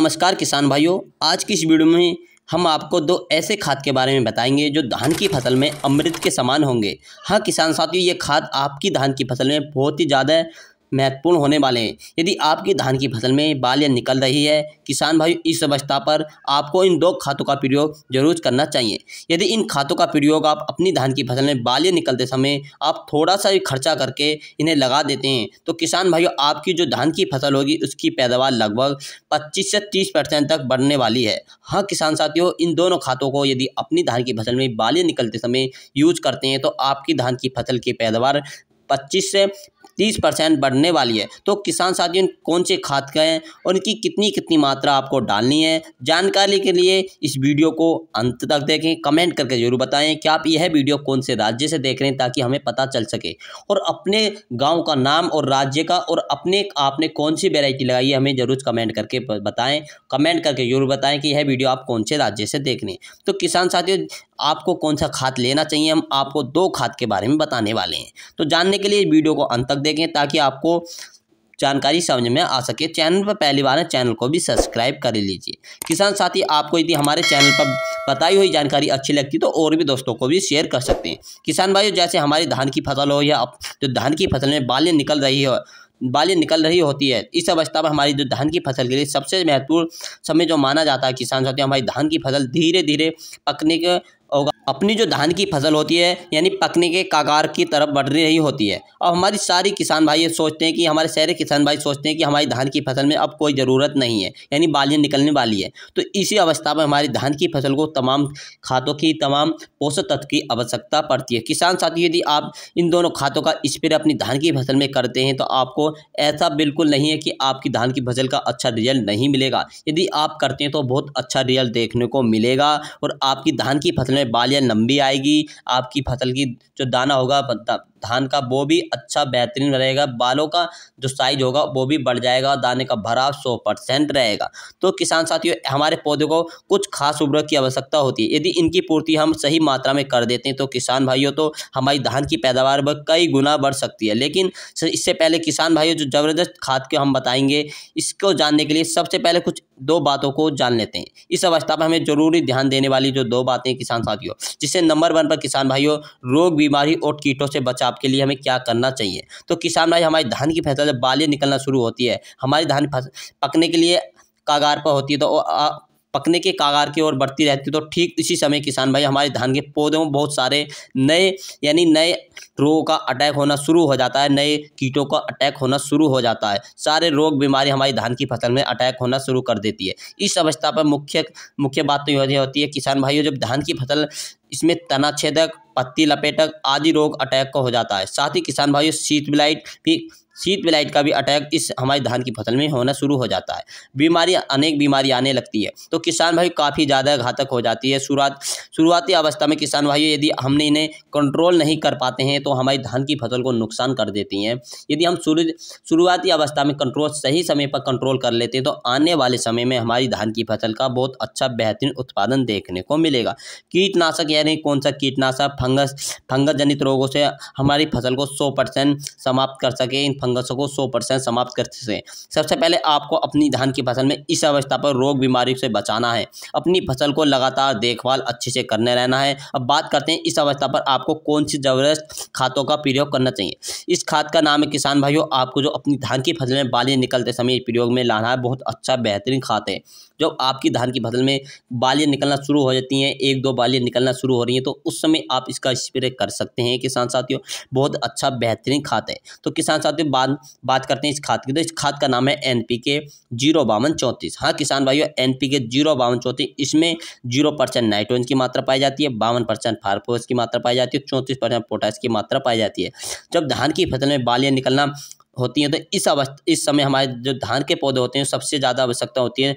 नमस्कार किसान भाइयों। आज की इस वीडियो में हम आपको दो ऐसे खाद के बारे में बताएंगे जो धान की फसल में अमृत के समान होंगे। हाँ किसान साथियों, ये खाद आपकी धान की फसल में बहुत ही ज़्यादा महत्वपूर्ण होने वाले हैं। यदि आपकी धान की फसल में बालियाँ निकल रही है किसान भाई, इस अवस्था पर आपको इन दो खादों का प्रयोग जरूर करना चाहिए। यदि इन खादों का प्रयोग आप अपनी धान की फसल में बालियाँ निकलते समय आप थोड़ा सा भी खर्चा करके इन्हें लगा देते हैं तो किसान भाइयों, आपकी जो धान की फसल होगी उसकी पैदावार लगभग 25 से 30% तक बढ़ने वाली है। हाँ किसान साथियों, इन दोनों खादों को यदि अपनी धान की फसल में बालियाँ निकलते समय यूज करते हैं तो आपकी धान की फसल की पैदावार 25 से 30% बढ़ने वाली है। तो किसान साथियों, कौन से खाद का है और इनकी कितनी कितनी मात्रा आपको डालनी है, जानकारी के लिए इस वीडियो को अंत तक देखें। कमेंट करके जरूर बताएं कि आप यह वीडियो कौन से राज्य से देख रहे हैं ताकि हमें पता चल सके। और अपने गांव का नाम और राज्य का और आपने कौन सी वैरायटी लगाई है हमें जरूर कमेंट करके बताएं। कमेंट करके जरूर बताएं कि यह वीडियो आप कौन से राज्य से देख रहे हैं। तो किसान साथियों, आपको कौन सा खाद लेना चाहिए, हम आपको दो खाद के बारे में बताने वाले हैं। तो जानने के लिए वीडियो को अंत तक देखें ताकि आपको जानकारी समझ में आ सके। चैनल पर पहली बार है, चैनल को भी सब्सक्राइब कर लीजिए। किसान साथी, आपको यदि हमारे चैनल पर बताई हुई जानकारी अच्छी लगती तो और भी दोस्तों को भी शेयर कर सकते हैं। किसान भाइयों, जैसे हमारी धान की फसल हो या जो धान की फसल में बालियाँ निकल रही होती है, इस अवस्था में हमारी जो धान की फसल के लिए सबसे महत्वपूर्ण समय जो माना जाता है किसान साथियों, हमारी धान की फसल धीरे धीरे पकने के होगा। अपनी जो धान की फसल होती है यानी पकने के कगार की तरफ बढ़ रही होती है। अब हमारी सारी किसान भाई सोचते हैं कि हमारे सारे किसान भाई सोचते हैं कि हमारी धान की फसल में अब कोई ज़रूरत नहीं है, यानी बालियाँ निकलने वाली है। तो इसी अवस्था में हमारी धान की फसल को तमाम खादों की, तमाम पोषक तत्व की आवश्यकता पड़ती है। किसान साथी, यदि आप इन दोनों खादों का स्प्रे अपनी धान की फसल में करते हैं तो आपको ऐसा बिल्कुल नहीं है कि आपकी धान की फसल का अच्छा रिजल्ट नहीं मिलेगा। यदि आप करते हैं तो बहुत अच्छा रिजल्ट देखने को मिलेगा और आपकी धान की फसल में बालियाँ लंबी आएगी। आपकी फसल की जो दाना होगा धान का वो भी अच्छा बेहतरीन रहेगा। बालों का जो साइज होगा वो भी बढ़ जाएगा। दाने का भराव 100% रहेगा। तो किसान साथियों, हमारे पौधे को कुछ खास उर्वरक की आवश्यकता होती है। यदि इनकी पूर्ति हम सही मात्रा में कर देते हैं तो किसान भाइयों, तो हमारी धान की पैदावार कई गुना बढ़ सकती है। लेकिन इससे पहले किसान भाइयों, जो ज़बरदस्त खाद के हम बताएंगे, इसको जानने के लिए सबसे पहले कुछ दो बातों को जान लेते हैं। इस अवस्था पर हमें जरूरी ध्यान देने वाली जो दो बातें किसान साथियों, जिससे नंबर 1 पर किसान भाइयों, रोग बीमारी और कीटों से बचाव के लिए हमें क्या करना चाहिए। तो किसान भाई, हमारी धान की फसल जब बालियाँ निकलना शुरू होती है, हमारी धान पकने के लिए कागार पर होती है, तो पकने के कागार की ओर बढ़ती रहती है, तो ठीक इसी समय किसान भाई हमारे धान के पौधों में बहुत सारे नए रोगों का अटैक होना शुरू हो जाता है, नए कीटों का अटैक होना शुरू हो जाता है। सारे रोग बीमारी हमारी धान की फसल में अटैक होना शुरू कर देती है। इस अवस्था पर मुख्य बात तो यह होती है किसान भाइयों, जब धान की फसल इसमें तना छेदक, पत्ती लपेटक आदि रोग अटैक को हो जाता है। साथ ही किसान भाइयों, शीत ब्लाइट का भी अटैक इस हमारी धान की फसल में होना शुरू हो जाता है। अनेक बीमारी आने लगती है, तो किसान भाई काफ़ी ज़्यादा घातक हो जाती है। शुरुआती अवस्था में किसान भाइयों, यदि हमने इन्हें कंट्रोल नहीं कर पाते हैं तो हमारी धान की फसल को नुकसान कर देती हैं। यदि हम शुरुआती अवस्था में सही समय पर कंट्रोल कर लेते हैं तो आने वाले समय में हमारी धान की फसल का बहुत अच्छा बेहतरीन उत्पादन देखने को मिलेगा। कीटनाशक यानी कौन सा कीटनाशक फंगस जनित रोगों से हमारी फसल को 100% समाप्त कर सके, इन फंगसों को 100% समाप्त कर सके। सबसे पहले आपको अपनी धान की फसल में इस अवस्था पर रोग बीमारी से बचाना है। अपनी फसल को लगातार देखभाल अच्छे से करने रहना है। अब बात करते हैं इस अवस्था पर आपको कौन सी ज़बरदस्त खादों का प्रयोग करना चाहिए। इस खाद का नाम है किसान भाइयों, आपको जो अपनी धान की फसल में बालियाँ निकलते समय प्रयोग में लाना है, बहुत अच्छा बेहतरीन खाद है। जब आपकी धान की फसल में बालियाँ निकलना शुरू हो जाती हैं, 1-2 बालियाँ निकलना शुरू हो रही हैं, तो उस समय आप इसका स्प्रे कर सकते हैं किसान साथियों। बहुत अच्छा बेहतरीन खाद है। तो किसान साथियों, बात करते हैं इस खाद की। तो इस खाद का नाम है NPK 05234। हाँ किसान भाइयों, NPK 05234, इसमें 0% नाइट्रोजन की मात्रा पाई जाती है, 52% फास्फोरस की मात्रा पाई जाती है, 34% पोटाश की मात्रा पाई जाती है। जब धान की फसल में बालियाँ निकलना होती हैं तो इस समय हमारे जो धान के पौधे होते हैं सबसे ज़्यादा आवश्यकता होती है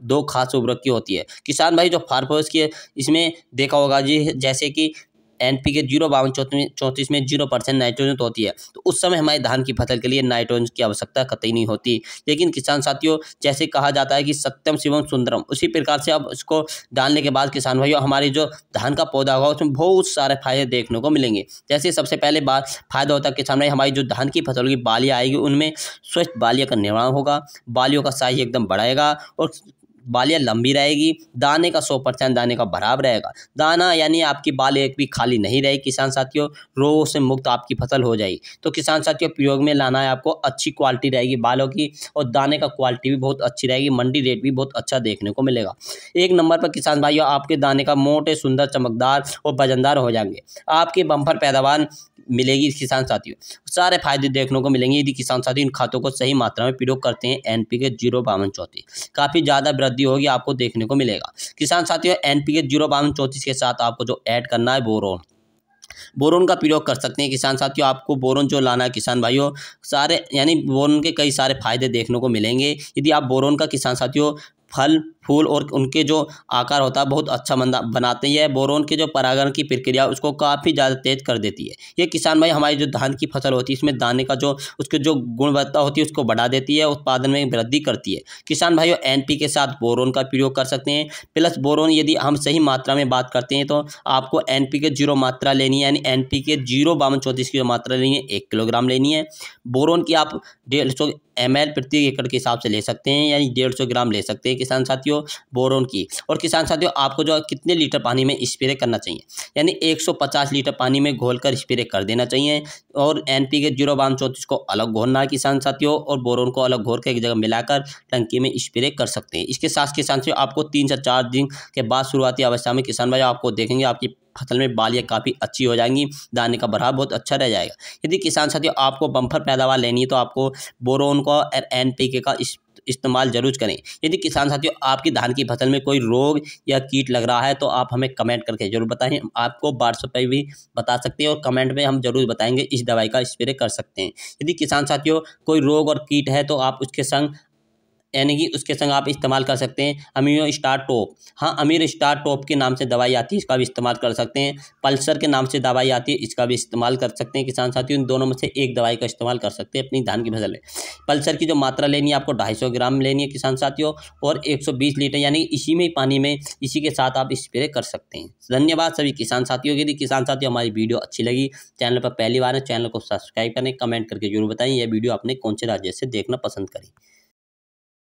दो खास उर्वरक की होती है किसान भाई। जो फास्फोरस की इसमें देखा होगा जी, जैसे कि NPK 05234 में 0% नाइट्रोजन तो होती है, तो उस समय हमारी धान की फसल के लिए नाइट्रोजन की आवश्यकता कतई नहीं होती। लेकिन किसान साथियों, जैसे कहा जाता है कि सत्यम शिवम सुंदरम, उसी प्रकार से अब इसको डालने के बाद किसान भाइयों, हमारी जो धान का पौधा होगा उसमें बहुत सारे फायदे देखने को मिलेंगे। जैसे सबसे पहले बात फायदा होता है किसान भाई, हमारी जो धान की फसल की बालियाँ आएगी उनमें स्वस्थ बालियों का निर्माण होगा, बालियों का साइज एकदम बढ़ाएगा और बालियाँ लंबी रहेगी, दाने का 100% दाने का भराव रहेगा। दाना यानी आपकी बाल एक भी खाली नहीं रहेगी किसान साथियों, रोगों से मुक्त आपकी फसल हो जाएगी। तो किसान साथियों प्रयोग में लाना है आपको, अच्छी क्वालिटी रहेगी बालों की और दाने का क्वालिटी भी बहुत अच्छी रहेगी, मंडी रेट भी बहुत अच्छा देखने को मिलेगा। एक नंबर पर किसान भाइयों आपके दाने का मोटे, सुंदर, चमकदार और वजनदार हो जाएंगे। आपकी बम्पर पैदावार मिलेगी किसान साथियों, सारे फायदे देखने को मिलेंगे यदि किसान साथी इन खातों को सही मात्रा में प्रयोग करते हैं। NPK 05234 काफ़ी ज़्यादा वृद्धि होगी आपको देखने को मिलेगा। किसान साथियों NPK 05234 के साथ आपको जो ऐड करना है बोरोन, बोरोन का प्रयोग कर सकते हैं किसान साथियों। आपको बोरोन जो लाना है किसान भाइयों, सारे यानी बोरोन के कई सारे फायदे देखने को मिलेंगे यदि आप बोरोन का किसान साथियों फल फूल और उनके जो आकार होता है बहुत अच्छा बनाते हैं। बोरोन के जो परागण की प्रक्रिया उसको काफ़ी ज़्यादा तेज कर देती है। ये किसान भाई हमारी जो धान की फसल होती है इसमें दाने का जो उसके जो गुणवत्ता होती है उसको बढ़ा देती है, उत्पादन में वृद्धि करती है। किसान भाइयों NPK के साथ बोरोन का प्रयोग कर सकते हैं। प्लस बोरोन यदि हम सही मात्रा में बात करते हैं तो आपको NPK 0 मात्रा लेनी है, यानी NPK 05234 की जो मात्रा लेनी है 1 किलोग्राम लेनी है। बोरोन की आप 150 ml प्रति एकड़ के हिसाब से ले सकते हैं, यानी 150 ग्राम ले सकते हैं किसान साथियों बोरोन की। और किसान साथियों आपको जो कितने लीटर पानी में स्प्रे करना चाहिए, यानी 150 लीटर पानी में घोलकर स्प्रे कर देना चाहिए। और NPK 05234 को अलग घोलना है किसान साथियों और बोरोन को अलग घोल के एक जगह मिलाकर टंकी में स्प्रे कर सकते हैं। इसके साथ किसान साथियों आपको 3 से 4 दिन के बाद शुरुआती अवस्था में किसान भाई आपको देखेंगे आपकी फसल में बालियाँ काफ़ी अच्छी हो जाएंगी, दाने का भराव बहुत अच्छा रह जाएगा। यदि किसान साथियों आपको बम्पर पैदावार लेनी है तो आपको बोरोन का और NPK का इस्तेमाल जरूर करें। यदि किसान साथियों आपकी धान की फसल में कोई रोग या कीट लग रहा है तो आप हमें कमेंट करके जरूर बताएं, आपको व्हाट्सएप पर भी बता सकते हैं और कमेंट में हम जरूर बताएंगे इस दवाई का स्प्रे कर सकते हैं। यदि किसान साथियों कोई रोग और कीट है तो आप उसके संग यानी कि उसके संग आप इस्तेमाल कर सकते हैं अमीनो स्टार टॉप। हाँ, अमीर स्टार टॉप के नाम से दवाई आती है, इसका भी इस्तेमाल कर सकते हैं। पल्सर के नाम से दवाई आती है, इसका भी इस्तेमाल कर सकते हैं किसान साथियों। इन दोनों में से एक दवाई का इस्तेमाल कर सकते हैं अपनी धान की फसल में। पल्सर की जो मात्रा लेनी है आपको 250 ग्राम लेनी है किसान साथियों और 120 लीटर यानी इसी में पानी में इसी के साथ आप स्प्रे कर सकते हैं। धन्यवाद सभी किसान साथियों। यदि किसान साथियों हमारी वीडियो अच्छी लगी, चैनल पर पहली बार है, चैनल को सब्सक्राइब करें, कमेंट करके जरूर बताएं यह वीडियो आपने कौन से राज्य से देखना पसंद करी।